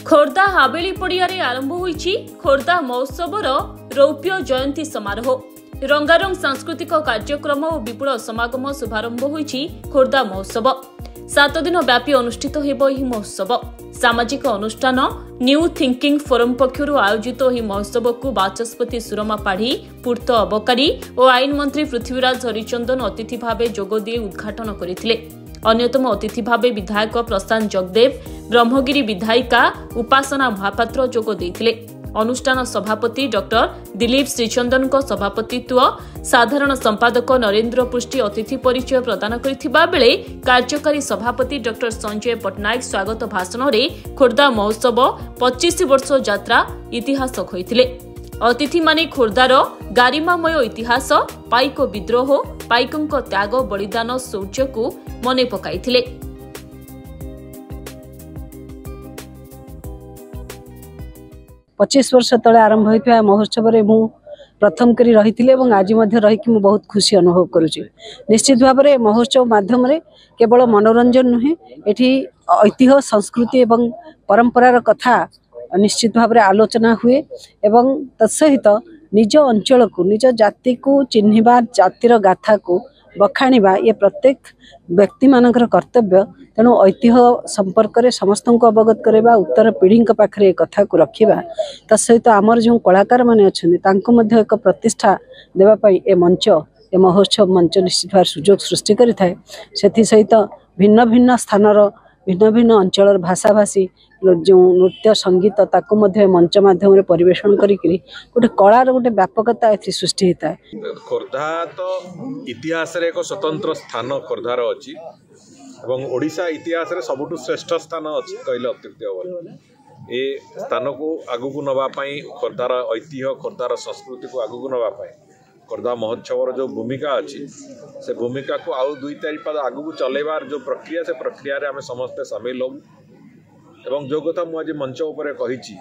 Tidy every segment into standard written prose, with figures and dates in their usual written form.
खोर्धा हावेली पड़ियारे आरंभ होईछि खोर्धा महोत्सवर रौप्य जयंती समारोह। रंगारंग सांस्कृतिक कार्यक्रम और विपुल समागम शुभारंभ होईछि खोर्धा महोत्सव। 7 दिन व्यापी अनुष्ठित हेबो एही महोत्सव। सामाजिक अनुष्ठान न्यू थिंकिंग फोरम पक्षरु आयोजित एही महोत्सव को बाचस्पति सुरमा पाढ़ी, पूर्त अबकारी और आईन मंत्री पृथ्वीराज हरिचंदन अतिथि भावे जोगदी उद्घाटन करथिले। अन्यतम अतिथि भावे विधायक प्रशांत जगदेव, ब्रह्मगिरी विधायिका उपासना महापात्र जोग देथिले। अनुष्ठान सभापति डॉक्टर दिलीप श्रीचंदन सभापतित्व साधारण संपादक नरेंद्र पुष्टि अतिथि परिचय प्रदान करथिबा बेले कार्यकारी सभापति डॉक्टर संजय पटनायक स्वागत भाषण में खोर्धा महोत्सव 25 वर्ष यात्रा इतिहास कहिथिले। अतिथि माने खोर्धार गारिमामय इतिहास, पाइक विद्रोह, पाइकଙ୍କ त्याग बलिदान शौर्य को मने पकाइथिले। 25 वर्ष तले आरंभ होता महोत्सव मु प्रथम करी रही आज रही बहुत खुशी अनुभव करुच्ची। निश्चित भाव में महोत्सव माध्यम केवल मनोरंजन नुहे, एठी ऐतिह्य संस्कृति एवं परंपरार कथा निश्चित भाव में आलोचना हुए एवं तत्सहित निज अंचल को निज जाति को चिन्हिबा, जातिर गाथा को बखाणिबा ये प्रत्येक व्यक्ति मानकर कर्तव्य। तेणु ऐतिह्य संपर्क में समस्त को अवगत करवा, उत्तर पीढ़ी पाखे कथा को रखा, तत्सहित आमर जो कलाकार मैंने अच्छा एक प्रतिष्ठा देवाई ए मंच, ए महोत्सव मंच निश्चित भाव सुजोग सृष्टि करें। से सहित भिन्न भिन्न स्थानर भिन्न भिन्न अंचल भाषाभाषी जो नृत्य संगीत ताकू मंच माध्यम परिवेषण करी गोटे कलार गोटे व्यापकता ए सृष्टि होता है। खोर्धा तो इतिहास रे एक स्वतंत्र स्थान खोर्धार अच्छी एवं ओडिशा इतिहास रे सबुठु श्रेष्ठ स्थान अच्छी कहले अत्युक्ति हे। ए स्थान को आगू नवाई खोर्धार ऐतिह्य, खोर्धार संस्कृति को आगू नवाई खोर्धा महोत्सव जो भूमिका अच्छी से भूमिका को आउ 2-4 पाद आगू चलेबार जो प्रक्रिया से प्रक्रिया रे आमे समस्ते सामिल होबु। एवं जो कथा मु आज मंच उपरे कहिछि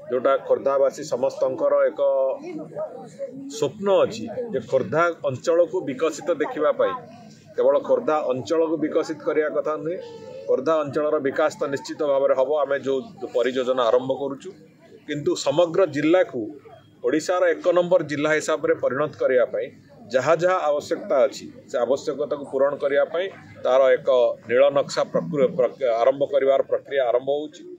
जोटा खोर्धावासी समस्तंकर एक स्वप्न अच्छी जे खोर्धा अंचल को विकसित देखिबा पाई केवल खोर्धा अंचल को विकसित करिया कथा नुहे, खोर्धा अंचल विकास तो निश्चित भाव में हम आम जो परियोजना आरंभ करुचु, किंतु समग्र जिला को ओडिशार 1 नंबर जिला हिसाब से परिणत करने जहाँ जहाँ आवश्यकता अच्छी से आवश्यकता को पूरण करने तार एक नील नक्शा आरंभ कर प्रक्रिया आरंभ होउची।